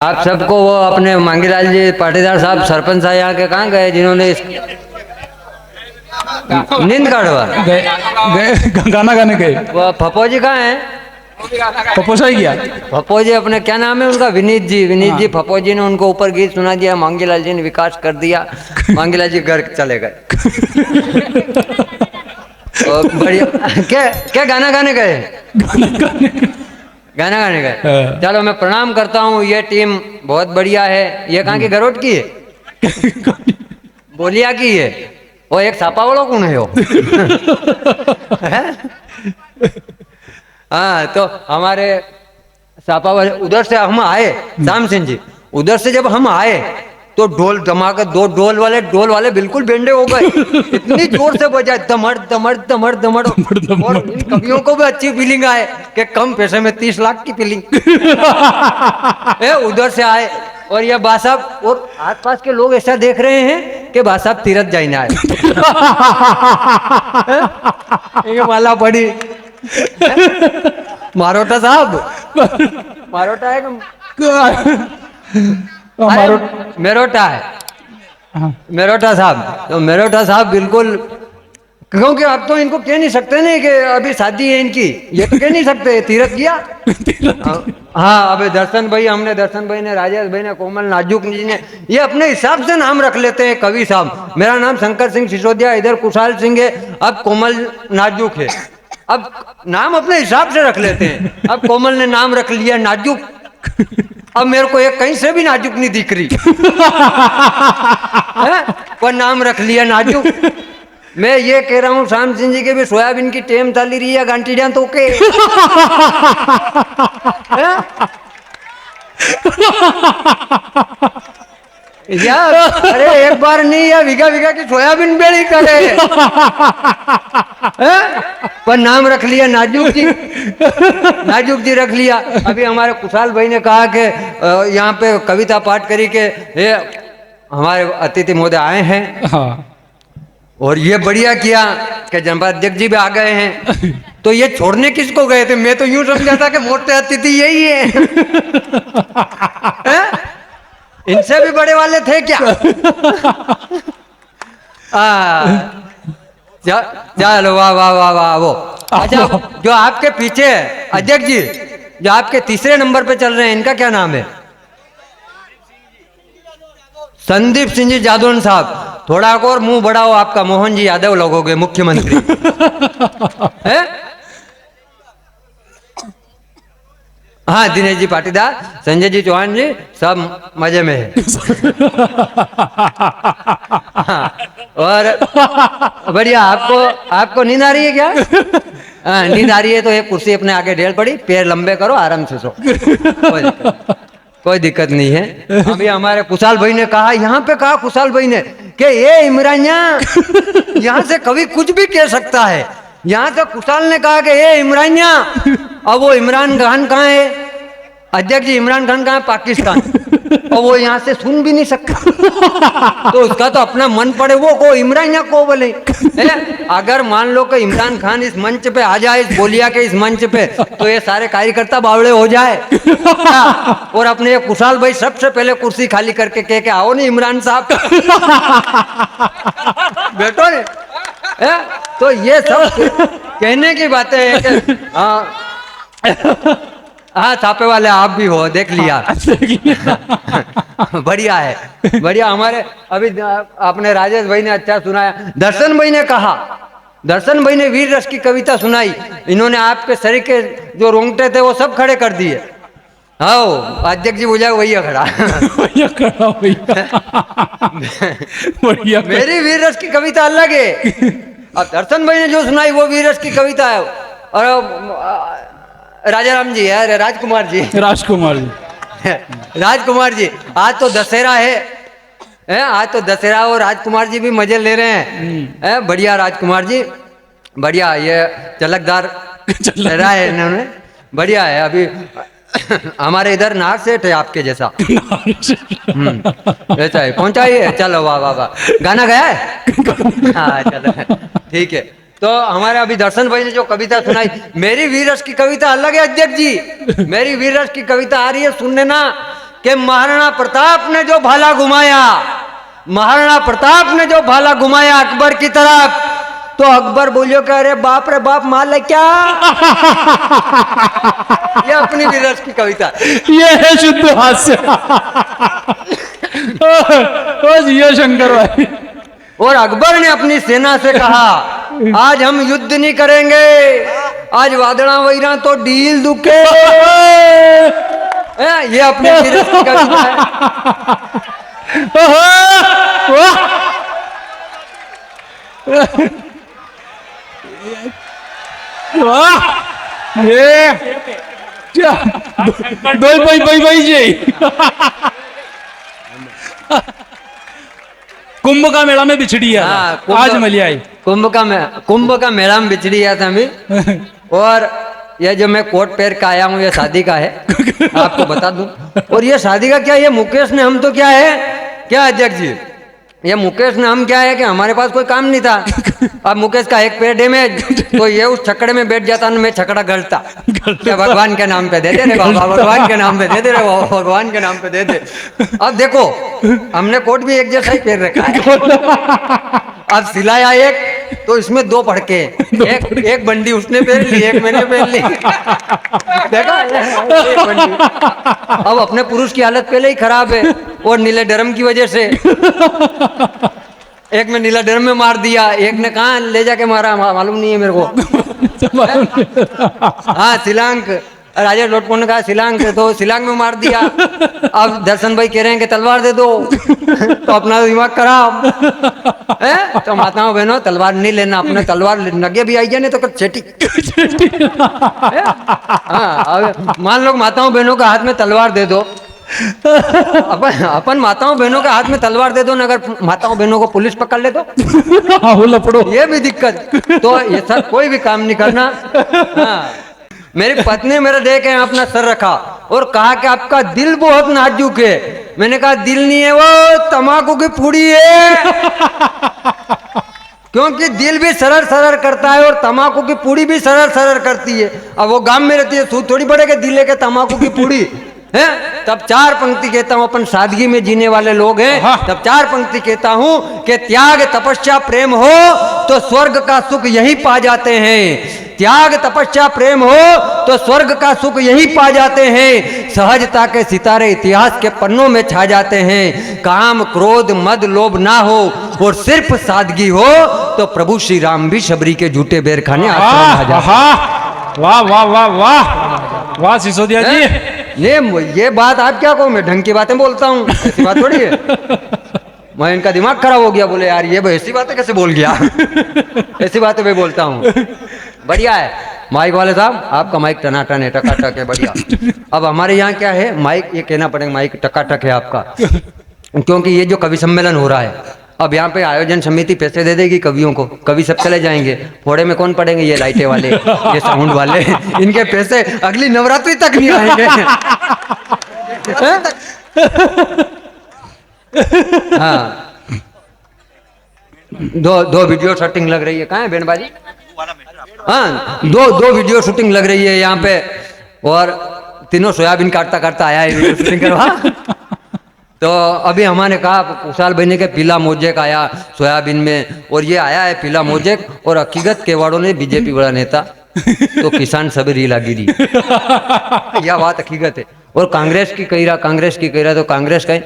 आप सबको वो अपने मांगीलाल जी पाटीदार साहब सरपंच साहब यहाँ के कहाँ गए जिन्होंने नींद काढ़वा गाना गाने गए। वो फप्पो जी कहाँ हैं? पप्पो ही गया। फप्पो जी अपने क्या नाम है उनका? विनीत जी फप्पो जी ने उनको ऊपर गीत सुना दिया, मांगीलाल जी ने विकास कर दिया, मांगीलाल जी घर चले गए। बढ़िया। क्या क्या गाना गाने गए? गाना गाने गए। चलो मैं प्रणाम करता हूँ, ये टीम बहुत बढ़िया है। ये कहाँ की गरोट की है? बोलिया की है। वो एक छापा वालों कौन है वो? हाँ तो हमारे छापा वाले उधर से हम आए, श्याम सिंह जी उधर से जब हम आए तो ढोल धमाका, दो ढोल वाले बिल्कुल बेंडे हो गए, इतनी जोर से बजाए दमड़ दमड़ दमड़ दमड़। और इन कवियों को भी अच्छी फीलिंग आए कि कम पैसे में 30 लाख की फीलिंग। उधर से आए और ये बा साहब और आसपास के लोग ऐसा देख रहे हैं कि बा साहब तीरथ जाइने आए। ये माला पड़ी मारोटा साहब, मारोटा है मेरोटा है, मेरोटा साहब। तो मेरोटा साहब बिल्कुल, क्योंकि अब तो इनको कह नहीं सकते नहीं कि अभी शादी है इनकी, ये तो कह नहीं सकते तीरथ किया। हाँ अबे दर्शन भाई, हमने दर्शन भाई ने, राजेश भाई ने, कोमल नाजुक जी ने ये अपने हिसाब से नाम रख लेते हैं। कवि साहब मेरा नाम शंकर सिंह सिसोदिया, इधर कुशाल सिंह है, अब कोमल नाजुक है। अब नाम अपने हिसाब से रख लेते हैं। अब कोमल ने नाम रख लिया नाजुक, अब मेरे को एक कहीं से भी नाजुक नहीं दिख रही पर नाम रख लिया नाजुक। मैं ये कह रहा हूँ श्याम सिंह जी के भी सोयाबीन की टेम चाली रही है गांठीडिया तो के यार, अरे एक बार नहीं या विगा विगा की सोयाबीन बेड़ी करे पर नाम रख लिया नाजुक जी, नाजुक जी रख लिया। अभी हमारे कुशाल भाई ने कहा कि यहाँ पे कविता पाठ करी के ये हमारे अतिथि महोदय आए हैं। हाँ। और ये बढ़िया किया कि जनपद अध्यक्ष जी भी आ गए हैं। तो ये छोड़ने किसको गए थे? मैं तो यूं समझा था कि मोटे अतिथि यही है, इनसे भी बड़े वाले थे क्या? चलो वाह वाह वाह वाह। वो अच्छा जो आपके पीछे है अध्यक्ष जी, जो आपके तीसरे नंबर पे चल रहे हैं, इनका क्या नाम है? संदीप सिंह जी जादौन साहब। थोड़ा और मुंह बढ़ाओ आपका, मोहन जी यादव लगोगे मुख्यमंत्री है? हाँ दिनेश जी पाटीदार, संजय जी चौहान जी सब मजे में है। हाँ, और बढ़िया। आपको नींद आ रही है क्या? हाँ नींद आ रही है तो एक कुर्सी अपने आगे ढेल पड़ी, पैर लंबे करो, आराम से सो, कोई दिक्कत नहीं है। अभी हमारे कुशाल भाई ने कहा, यहाँ पे कहा कुशाल भाई ने कि ये इमरानिया यहाँ से कभी कुछ भी कह सकता है। यहाँ से कुशाल ने कहा कि ये इमरानिया, अब वो इमरान खान कहाँ है? अध्यक्ष जी इमरान खान कहाँ है? पाकिस्तान। और वो यहाँ से सुन भी नहीं सकता, तो उसका तो अपना मन पड़े वो को इमरानिया को बोले। अगर मान लो कि इमरान खान इस मंच पे आ जाए, इस बोलिया के इस मंच पे, तो ये सारे कार्यकर्ता बावड़े हो जाए। और अपने ये कुशाल भाई सबसे पहले कुर्सी खाली करके कह के आओ नहीं इमरान साहब, बैठो ने। तो ये सब कहने की बातें हैं कि हाँ छापे वाले आप भी हो, देख लिया। बढ़िया है, बढ़िया। हमारे अभी आपने राजेश भाई ने अच्छा सुनाया। दर्शन भाई ने कहा, दर्शन भाई ने वीर रस की कविता सुनाई। इन्होंने आपके शरीर के जो रोंगटे थे वो सब खड़े कर दिए। हाँ अध्यक्ष जी बोला वही खड़ा मेरी वीर रस की कविता अलग है। अब दर्शन भाई ने जो सुनाई वो वीर रस की कविता है। और राजा राम जी है, राजकुमार जी, राजकुमार जी आज तो दशहरा है, आज तो दशहरा और राजकुमार जी भी मजे ले रहे हैं। बढ़िया राजकुमार जी, बढ़िया। ये चलकदार चेहरा है इन्होंने, बढ़िया है। अभी हमारे इधर नाग सेठ है आपके जैसा, ऐसा है, पहुंचा ही है। चलो वाह वाह वाह। गाना गया है? हाँ चलो ठीक है। तो हमारे अभी दर्शन भाई ने जो कविता सुनाई, मेरी वीरस की कविता अलग है अध्यक्ष जी। मेरी वीरस की कविता आ रही है, सुनने ना कि महाराणा प्रताप ने जो भाला घुमाया, महाराणा प्रताप ने जो भाला घुमाया अकबर की तरफ, तो अकबर बोलियो कि अरे बाप रे बाप मार ले क्या। ये अपनी विरस की कविता। ये है शुद्ध हास्य। ओ जियो शंकर भाई। और अकबर ने अपनी सेना से कहा आज हम युद्ध नहीं करेंगे, आज वादड़ा वैरा तो डील दुखे। ये अपनी विरस की कविता है। वाह ये क्या दो भाई जी। कुंभ का मेला में बिछड़ी है। हाँ, आज मिली आई। कुंभ का मेला में बिछड़ी है अभी। और ये जो मैं कोट पैर का आया हूँ ये शादी का है, आपको बता दूं। और ये शादी का क्या, ये मुकेश ने हम तो क्या है, क्या अध्यक्ष जी, ये मुकेश ने हम क्या है कि हमारे पास कोई काम नहीं था। अब मुकेश का एक पैर डैमेज, तो ये उस छकड़े में बैठ जाता, मैं छकड़ा गलता। क्या भगवान के नाम पे दे दे रे बाबा, भगवान के नाम पे दे दे रे बाबा, भगवान के नाम पे दे दे। अब देखो हमने कोट भी एक जैसा ही पैर रखा है। अब सिलाया एक, तो इसमें दो फड़के, एक बंडी उसने पहन ली, एक मैंने पहन ली। देखा, एक बंडी। अब अपने पुरुष की हालत पहले ही खराब है, और नीले ड्रम की वजह से एक में नीला ड्रम में मार दिया, एक ने कहा ले जाके मारा, मालूम नहीं है मेरे को। हाँ शिलांग, राजेश लोटपुर ने कहा शिलांग, तो शिलांग में मार दिया। अब दर्शन भाई कह रहे हैं कि तलवार दे दो, तो अपना दिमाग खराब है। तो माताओं बहनों तलवार नहीं लेना, अपने तलवार नगे भी आई जाए नहीं तो कुछ चेटी। हाँ, अब मान लो माताओं बहनों का हाथ में तलवार दे दो, अपन माताओं बहनों के हाथ में तलवार दे दो ना, अगर माताओं बहनों को पुलिस पकड़ ले तो लपड़ो, ये भी दिक्कत। तो ये सब कोई भी काम नहीं करना। हाँ, मेरी पत्नी मेरे देख के अपना सर रखा और कहा कि आपका दिल बहुत नाजुक है। मैंने कहा दिल नहीं है, वो तंबाकू की पुड़ी है। क्योंकि दिल भी सरर सरर करता है और तंबाकू की पुड़ी भी सरर सरर करती है। अब वो गांव में रहती है, सूद थोड़ी पड़ेगा दिल है के तंबाकू की पुड़ी है। तब चार पंक्ति कहता हूं, अपन सादगी में जीने वाले लोग हैं, तब चार पंक्ति कहता हूं कि त्याग तपस्या प्रेम हो तो स्वर्ग का सुख यही पा जाते हैं। त्याग तपस्या प्रेम हो तो स्वर्ग का सुख यही पा जाते हैं। सहजता के सितारे इतिहास के पन्नों में छा जाते हैं। काम क्रोध मद लोभ ना हो और सिर्फ सादगी हो तो प्रभु श्री राम भी शबरी के झूठे बेर खाने आश्रम आ जाते। वाह वाह वाह वाह वाह सिसोदिया जी। नहीं ये बात आप क्या कहो, मैं ढंग की बातें बोलता हूँ, ऐसी बात थोड़ी है। मैं इनका दिमाग खराब हो गया, बोले यार ये ऐसी बातें कैसे बोल गया। ऐसी बातें मैं बोलता हूँ। बढ़िया है माइक वाले साहब, आपका माइक टनाटन है, टकाटक है, बढ़िया। अब हमारे यहाँ क्या है, माइक ये कहना पड़ेगा माइक टकाटक है आपका, क्योंकि ये जो कवि सम्मेलन हो रहा है, अब यहाँ पे आयोजन समिति पैसे दे देगी कवियों को, कवि सब चले जाएंगे, फोड़े में कौन पड़ेंगे, ये लाइटें वाले, ये साउंड वाले, इनके पैसे अगली नवरात्रि तक नहीं आएंगे। हाँ, दो वीडियो शूटिंग लग रही है, कहाँ है बैंडबाजी? हाँ, दो वीडियो शूटिंग लग रही है यहाँ पे, और तीनों सोयाबीन काटता काटता आया है वीडियो शूटिंग करवा। तो अभी हमारे कहा कुशाल भाई ने के पीला मोजेक आया सोयाबीन में, और ये आया है पीला मोजेक, और हकीकत केवाड़ों ने बीजेपी बड़ा नेता तो किसान सब रीला गिरी। यह बात हकीकत है। और कांग्रेस की कह रहा तो कांग्रेस का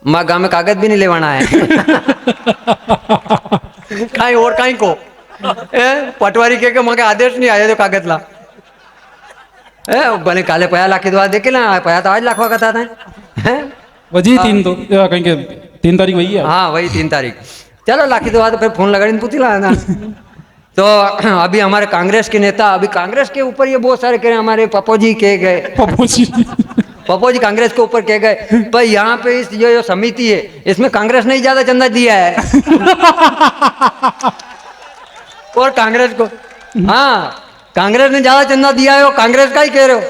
माँ गाँव में कागज भी नहीं लेवाना है। कहीं और कहीं को पटवारी के माँ के आदेश नहीं आया तो कागज ला बने काले पया लाख दुआ देखे ना, पया तो आज लाखवा का था वजी कहीं के 3 तारीख वही है। हाँ वही 3 तारीख। चलो लाखी दुआ तो फिर फोन लगा पूछी ला ना। तो अभी हमारे कांग्रेस के नेता, अभी कांग्रेस के ऊपर ये बहुत सारे कह रहे हैं, हमारे पप्पू जी कह गए, पप्पू जी कांग्रेस के ऊपर कह गए, पर यहाँ पे इस जो समिति है इसमें कांग्रेस ने ही ज्यादा चंदा दिया है। और कांग्रेस को, हाँ कांग्रेस ने ज्यादा चंदा दिया है, और कांग्रेस का ही कह रहे हो।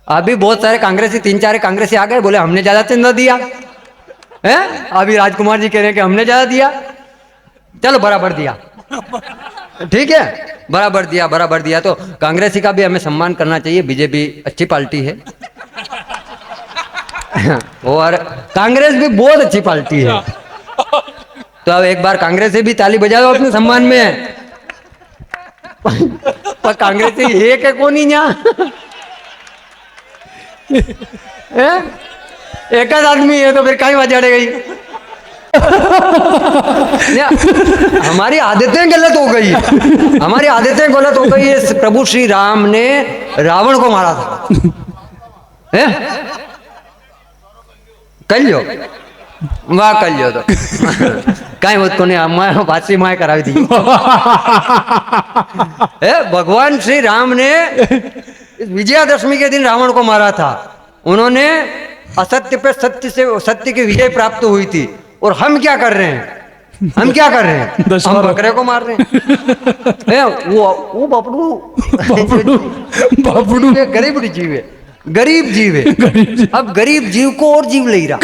अभी बहुत सारे कांग्रेसी 3-4 कांग्रेसी आ गए, बोले हमने ज्यादा चंदा दिया है। अभी राजकुमार जी कह रहे हैं कि हमने ज्यादा दिया, चलो बराबर दिया, ठीक है। बराबर दिया। तो कांग्रेसी का भी हमें सम्मान करना चाहिए, बीजेपी अच्छी पार्टी है और कांग्रेस भी बहुत अच्छी पार्टी है। तो अब एक बार कांग्रेस से भी ताली बजा दो अपने सम्मान में। पर कांग्रेस से एक है कौन ही यहाँ एक आदमी है तो फिर कहीं बजाड़े गई। हमारी आदतें गलत हो गई, हमारी आदतें गलत हो गई। प्रभु श्री राम ने रावण को मारा था, है? कल्यो वाह कल्यो तो कहीं होत को नहीं बासी माए करावी थी। भगवान श्री राम ने विजयादशमी के दिन रावण को मारा था। उन्होंने असत्य पे सत्य की विजय प्राप्त हुई थी। और हम क्या कर रहे हैं, हम क्या कर रहे हैं, हम बकरे को मार रहे हैं। वो बपड़ू गरीब जीव है, गरीब जीव है। अब गरीब जीव को और जीव ले रहा।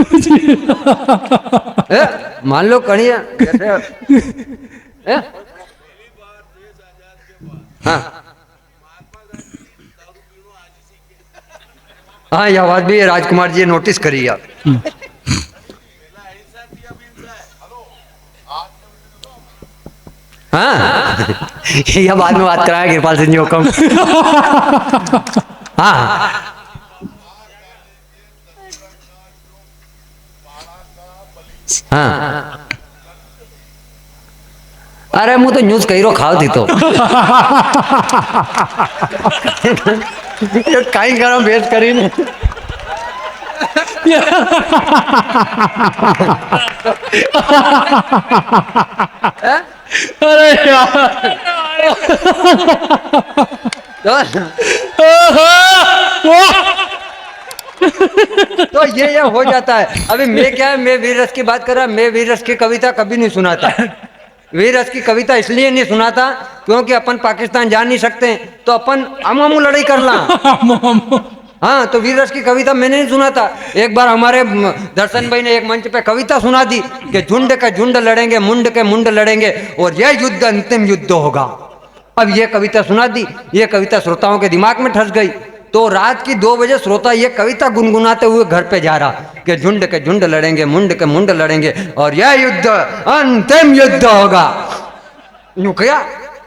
मान लो कणिया हाँ यह बात भी राजकुमार जी नोटिस करी आप। हाँ यह बाद में बात कराया कृपाल सिंह जी हुक्म। हाँ हाँ अरे मुझे तो न्यूज कही रो खाओ थी तो कहीं करो भेज करी ने अरे यार तो ये हो जाता है। अभी मैं क्या है, मैं वीर रस की बात कर रहा, मैं वीर रस की कविता कभी नहीं सुनाता। वीर रस की कविता इसलिए नहीं सुनाता क्योंकि अपन पाकिस्तान जा नहीं सकते, तो अपन हम लड़ाई कर ला। हाँ तो वीर रस की कविता मैंने नहीं सुना था। एक बार हमारे दर्शन भाई ने एक मंच पे कविता सुना दी कि झुंड के झुंड लड़ेंगे, मुंड के मुंड लड़ेंगे और यह युद्ध अंतिम युद्ध होगा। अब ये कविता सुना दी, ये कविता श्रोताओं के दिमाग में ठस गई। तो रात की 2 बजे श्रोता ये कविता गुनगुनाते हुए घर पे जा रहा कि झुंड के झुंड लड़ेंगे, मुंड के मुंड लड़ेंगे और यह युद्ध अंतिम युद्ध होगा। यूं किया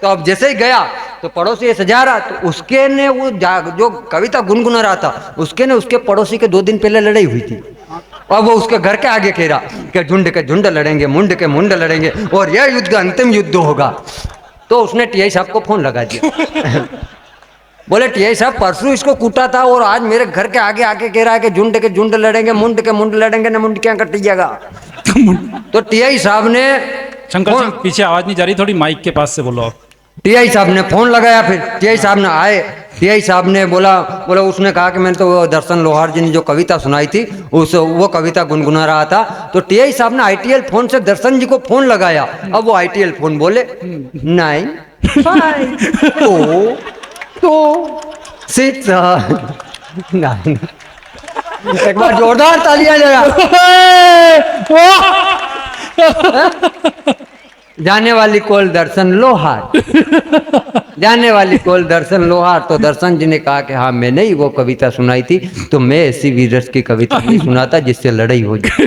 तो अब जैसे ही गया तो पड़ोसी सजा रहा, तो उसके ने वो जो कविता गुनगुना रहा था उसके ने उसके पड़ोसी के 2 दिन पहले लड़ाई हुई थी। और वो उसके घर के आगे कह रहा कि झुंड के झुंड लड़ेंगे, मुंड के मुंड लड़ेंगे और यह युद्ध अंतिम युद्ध होगा। तो उसने टीआई साहब को फोन लगा दिया। बोले टीआई साहब परसों इसको कूटा था और आज मेरे घर के आगे आके कह रहा है कि झुंड के झुंड लड़ेंगे, मुंड के मुंड लड़ेंगे, न मुंड क्या कटिएगा। तो टीआई साहब ने शंकर जी पीछे आवाज नहीं जा रही, थोड़ी माइक के पास से बोलो आप। टीआई साहब ने फोन लगाया, फिर टीआई साहब ने आए। टीआई साहब ने बोला उसने कहा कि मैंने तो वो दर्शन लोहार जी ने जो कविता सुनाई थी वो कविता गुनगुना रहा था। तो टीआई साहब ने आईटीएल फोन से दर्शन जी को फोन लगाया। अब वो आईटीएल फोन बोले 9 5 4 2 6 9। एक बार जोरदार तालियां जरा। जाने वाली कॉल दर्शन लोहार, जाने वाली कॉल दर्शन लोहार। तो दर्शन जी ने कहा कि हाँ मैंने ही वो कविता सुनाई थी, तो मैं ऐसी वीरस की कविता नहीं सुनाता जिससे लड़ाई हो जाए।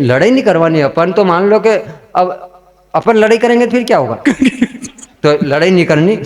लड़ाई नहीं करवानी अपन, तो मान लो कि अब अपन लड़ाई करेंगे तो फिर क्या होगा, तो लड़ाई नहीं करनी।